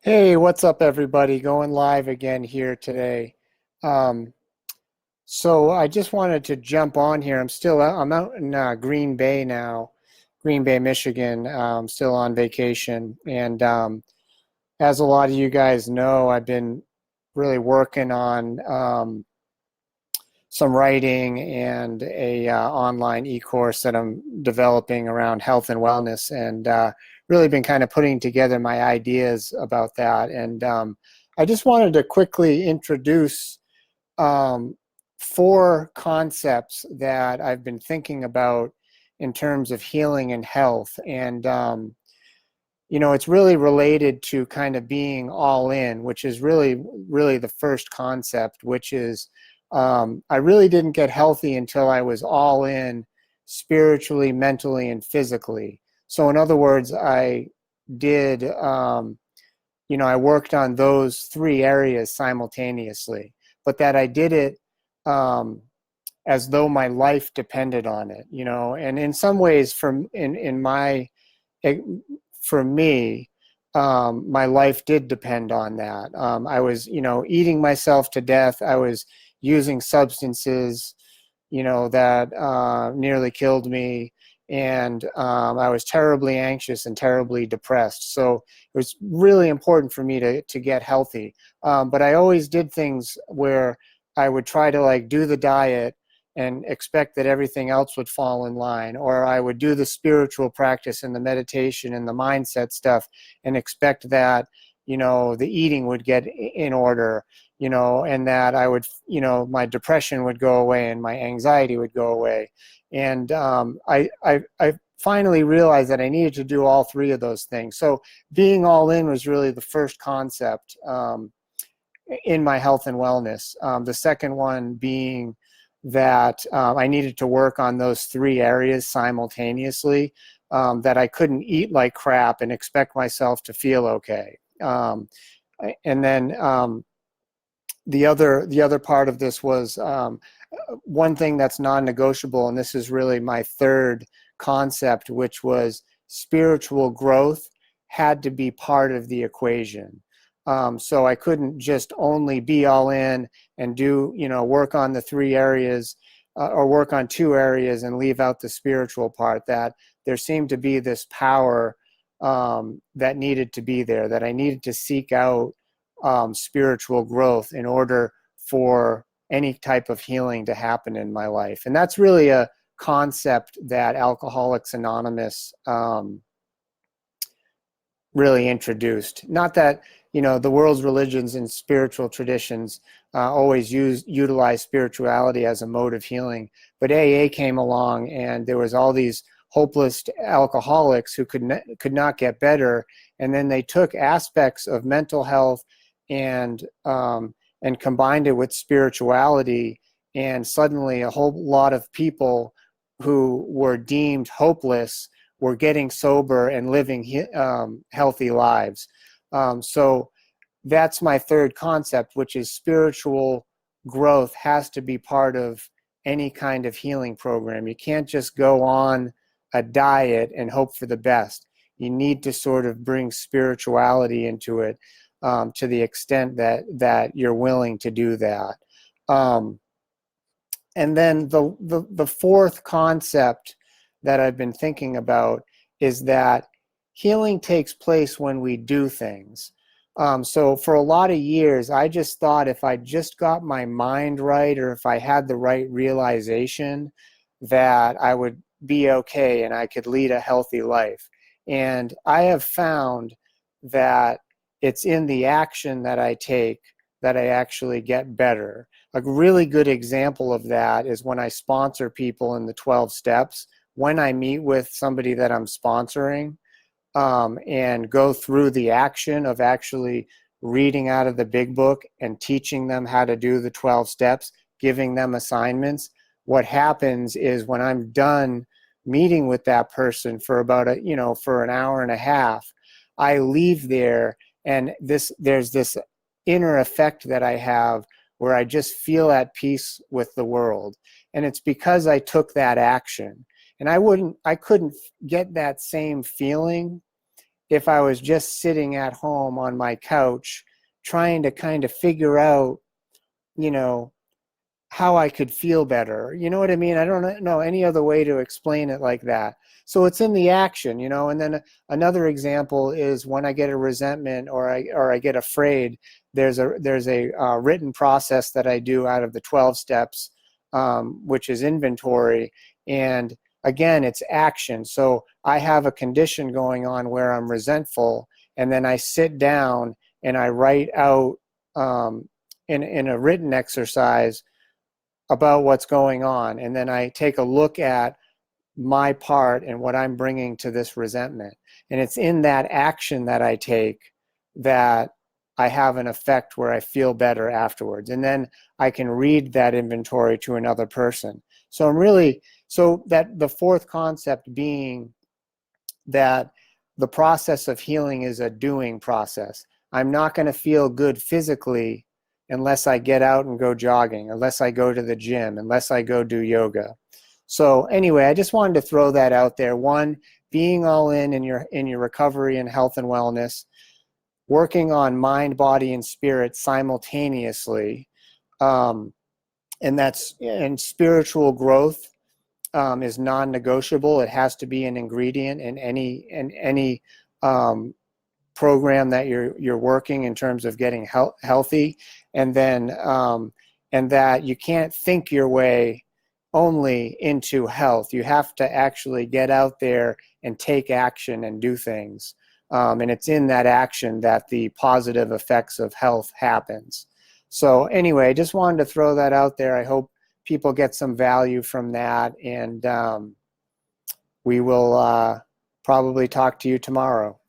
Hey, what's up, everybody? Going live again here today. Um, so I just wanted to jump on here. I'm out in Green Bay now, Green Bay, Michigan. Still on vacation, and as a lot of you guys know, I've been really working on some writing and a online e-course that I'm developing around health and wellness, and really been kind of putting together my ideas about that. And I just wanted to quickly introduce um, four concepts that I've been thinking about in terms of healing and health. And it's really related to kind of being all in, which is really the first concept, which is I really didn't get healthy until I was all in spiritually, mentally, and physically. So, in other words, I did, I worked on those three areas simultaneously, but that I did it um, as though my life depended on it, and in some ways, in my for me, my life did depend on that. I was, eating myself to death. I was using substances, that nearly killed me. And I was terribly anxious and terribly depressed. So it was really important for me to get healthy. But I always did things where I would try to like do the diet and expect that everything else would fall in line, or I would do the spiritual practice and the meditation and the mindset stuff and expect that, the eating would get in order, and that I would, my depression would go away and my anxiety would go away. And I finally realized that I needed to do all three of those things. So being all in was really the first concept in my health and wellness. The second one being that I needed to work on those three areas simultaneously, that I couldn't eat like crap and expect myself to feel okay. And then the other part of this was one thing that's non-negotiable, and this is really my third concept, which was spiritual growth had to be part of the equation. So I couldn't just only be all in and do, work on the three areas or work on two areas and leave out the spiritual part. That there seemed to be this power that needed to be there, that I needed to seek out spiritual growth in order for any type of healing to happen in my life. And that's really a concept that Alcoholics Anonymous really introduced. Not that, the world's religions and spiritual traditions always utilize spirituality as a mode of healing, but AA came along and there was all these hopeless alcoholics who could not get better, and then they took aspects of mental health and combined it with spirituality, and suddenly a whole lot of people who were deemed hopeless were getting sober and living healthy lives. So that's my third concept, which is spiritual growth has to be part of any kind of healing program. You can't just go on a diet and hope for the best. You need to sort of bring spirituality into it to the extent that you're willing to do that. And then the fourth concept that I've been thinking about is that healing takes place when we do things. So for a lot of years, I just thought if I just got my mind right, or if I had the right realization, that I would be okay and I could lead a healthy life. And I have found that it's in the action that I take that I actually get better. A really good example of that is when I sponsor people in the 12 steps. When I meet with somebody that I'm sponsoring and go through the action of actually reading out of the big book and teaching them how to do the 12 steps, giving them assignments, what happens is when I'm done meeting with that person for about for an hour and a half, I leave there, and there's this inner effect that I have where I just feel at peace with the world. And it's because I took that action. And I couldn't get that same feeling if I was just sitting at home on my couch trying to kind of figure out, you know, how I could feel better. You know what I mean? I don't know any other way to explain it like that. So it's in the action, you know. And then another example is when I get a resentment or I get afraid. There's a written process that I do out of the 12 steps, which is inventory. And again, it's action. So I have a condition going on where I'm resentful, and then I sit down and I write out in a written exercise about what's going on, and then I take a look at my part and what I'm bringing to this resentment. And it's in that action that I take that I have an effect where I feel better afterwards, and then I can read that inventory to another person. So that the fourth concept being that the process of healing is a doing process. I'm not going to feel good physically unless I get out and go jogging, unless I go to the gym, unless I go do yoga. So anyway, I just wanted to throw that out there. One, being all in your recovery and health and wellness, working on mind, body, and spirit simultaneously, and spiritual growth is non-negotiable. It has to be an ingredient in any program that you're working in terms of getting healthy, and then and that you can't think your way only into health. You have to actually get out there and take action and do things, and it's in that action that the positive effects of health happens. So anyway, I just wanted to throw that out there. I hope people get some value from that, and we will probably talk to you tomorrow.